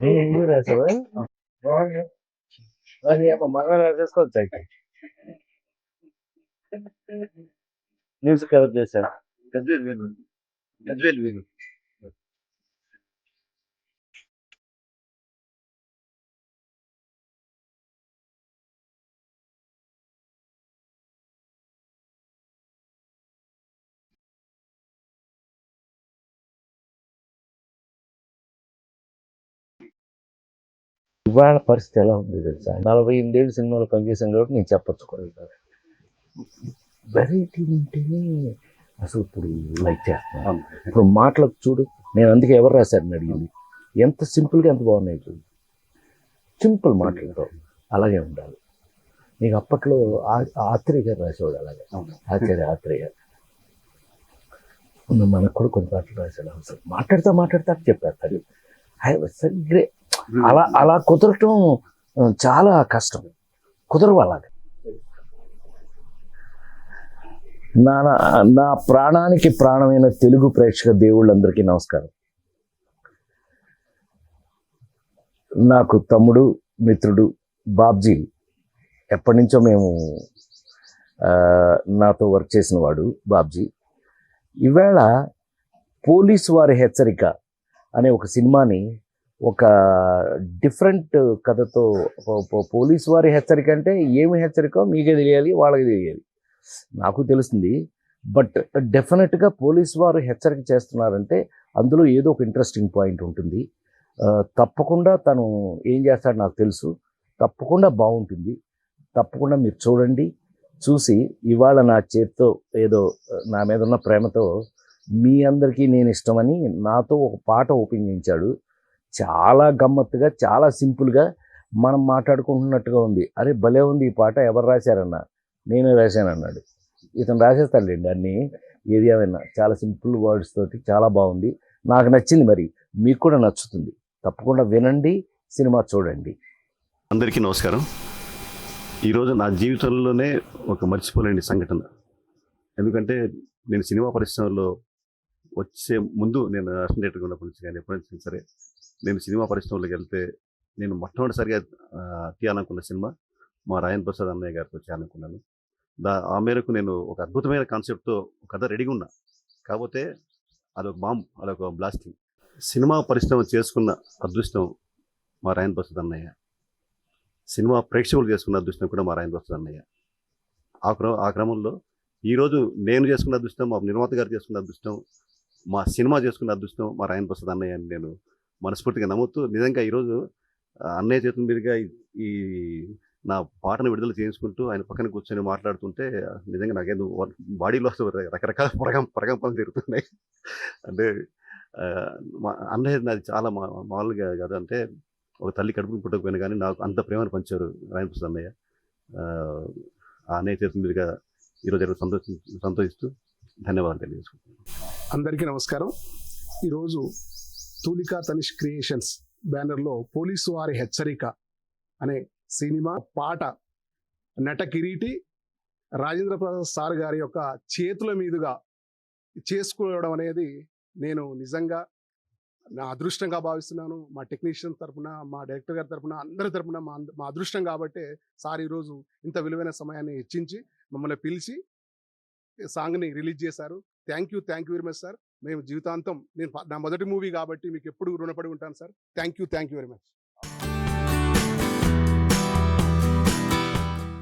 నువ్వు రాసావా? అది మళ్ళా రాసేసుకోవచ్చు అయితే. మ్యూజిక్ ఎవరు చేశారు? గజ్వేల్ వేణు. గజ్వేల్ వేణు. ఇవాళ పరిస్థితి ఎలా ఉంది తెలుసా? 48 సినిమాలు పనిచేసాను కాబట్టి నేను చెప్పచ్చుకోలేదు. వెరైటీ ఉంటేనే అసలు ఇప్పుడు లైక్ చేస్తున్నాను. ఇప్పుడు మాటలకు చూడు, నేను అందుకే ఎవరు రాశారని అడిగింది. ఎంత సింపుల్గా ఎంత బాగున్నాయి చూడు, సింపుల్ మాటలతో. అలాగే ఉండాలి. నీకు అప్పట్లో ఆత్రేయ గారు రాసేవాడు అలాగే, ఆచార్య ఆత్రేయ గారు. మనకు కూడా కొన్ని పాటలు రాశాడు. అసలు మాట్లాడుతా చెప్పేస్తాడు. సరిగ్రే అలా కుదరటం చాలా కష్టం, కుదరవు అలాగే. నా ప్రాణానికి ప్రాణమైన తెలుగు ప్రేక్షక దేవుళ్ళందరికీ నమస్కారం. నాకు తమ్ముడు, మిత్రుడు బాబ్జీ ఎప్పటి నుంచో మేము నాతో వర్క్ చేసిన వాడు బాబ్జీ. ఈవేళ పోలీసు వారి హెచ్చరిక అనే ఒక సినిమాని ఒక డిఫరెంట్ కథతో, పోలీసు వారి హెచ్చరిక అంటే ఏమి హెచ్చరికో మీకే తెలియాలి, వాళ్ళకి తెలియాలి, నాకు తెలుస్తుంది. బట్ డెఫినెట్గా పోలీసు వారు హెచ్చరిక చేస్తున్నారంటే అందులో ఏదో ఒక ఇంట్రెస్టింగ్ పాయింట్ ఉంటుంది. తప్పకుండా తను ఏం చేస్తాడో నాకు తెలుసు. తప్పకుండా బాగుంటుంది. తప్పకుండా మీరు చూడండి. చూసి ఇవాళ నా చేతితో ఏదో నా మీద ఉన్న ప్రేమతో మీ అందరికీ నేను ఇష్టమని నాతో ఒక పాట ఓపెన్ చేయించాడు. చాలా గమ్మత్తుగా, చాలా సింపుల్గా మనం మాట్లాడుకుంటున్నట్టుగా ఉంది. అరే భలే ఉంది ఈ పాట, ఎవరు రాశారన్నా? నేనే రాశాను అన్నాడు. ఇతను రాసేస్తాడులేండి అన్నీ, ఏది ఏమైనా. చాలా సింపుల్ వర్డ్స్ తోటి చాలా బాగుంది, నాకు నచ్చింది. మరి మీకు కూడా నచ్చుతుంది. తప్పకుండా వినండి, సినిమా చూడండి. అందరికీ నమస్కారం. ఈరోజు నా జీవితంలోనే ఒక మర్చిపోలేని సంఘటన. ఎందుకంటే నేను సినిమా పరిశ్రమలో వచ్చే ముందు, నేను అసిస్టెంట్గా ఉన్నప్పటి నుంచి కానీ ఎప్పటి నుంచి సరే, నేను సినిమా పరిశ్రమలోకి వెళ్తే నేను మొట్టమొదటిసారిగా తీయాలనుకున్న సినిమా మా రాయన్ ప్రసాద్ అన్నయ్య గారితో చేయాలనుకున్నాను. ఆ మేరకు నేను ఒక అద్భుతమైన కాన్సెప్ట్తో కథ రెడీగా ఉన్నా. కాకపోతే అదొక బాంబ్, అదొక బ్లాస్టింగ్. సినిమా పరిశ్రమ చేసుకున్న అదృష్టం మా రాయన్ ప్రసాద్ అన్నయ్య, సినిమా ప్రేక్షకులు చేసుకున్న అదృష్టం కూడా మా రాయన్ ప్రసాద్ అన్నయ్య. ఆ క్రమంలో ఈరోజు నేను చేసుకున్న అదృష్టం, మా నిర్మాత గారు చేసుకున్న అదృష్టం, మా సినిమా చేసుకున్న అదృష్టం మా రాయన్ ప్రసాద్ అన్నయ్య అని నేను మనస్ఫూర్తిగా నమ్ముతూ, నిజంగా ఈరోజు అన్నయ్య చేతుల మీదుగా ఈ నా పాటను విడుదల చేయించుకుంటూ ఆయన పక్కన కూర్చొని మాట్లాడుతుంటే నిజంగా నాకేదో బాడీలో రకరకాల ప్రకంపనలు తిరుగుతున్నాయి. అంటే అన్నయ్య నాది చాలా మామూలుగా కాదు. అంటే ఒక తల్లి కడుపును పుట్టకపోయినా కానీ నాకు అంత ప్రేమను పంచారు రాయన్ ప్రసాద్ అన్నయ్య. ఆ అన్నయ్య చేతుల మీదుగా ఈరోజు సంతోషిస్తూ ధన్యవాదాలు తెలియజేసుకుంటున్నాను. అందరికీ నమస్కారం. ఈరోజు తూలికా తనిష్ క్రియేషన్స్ బ్యానర్లో పోలీసు వారి హెచ్చరిక అనే సినిమా పాట నట కిరీటి రాజేంద్ర ప్రసాద్ సార్ గారి యొక్క చేతుల మీదుగా చేసుకోవడం అనేది నేను నిజంగా నా అదృష్టంగా భావిస్తున్నాను. మా టెక్నీషియన్ తరఫున, మా డైరెక్టర్ గారి తరఫున, అందరి తరఫున మా అదృష్టం. కాబట్టి సార్ ఈరోజు ఇంత విలువైన సమయాన్ని హెచ్చించి మమ్మల్ని పిలిచి సాంగ్ని రిలీజ్ చేశారు. Thank you very much sir. మేము జీవితాంతం, నా మొదటి మూవీ కాబట్టి మీకు ఎప్పుడు రుణపడి ఉంటాను sir. Thank you very much.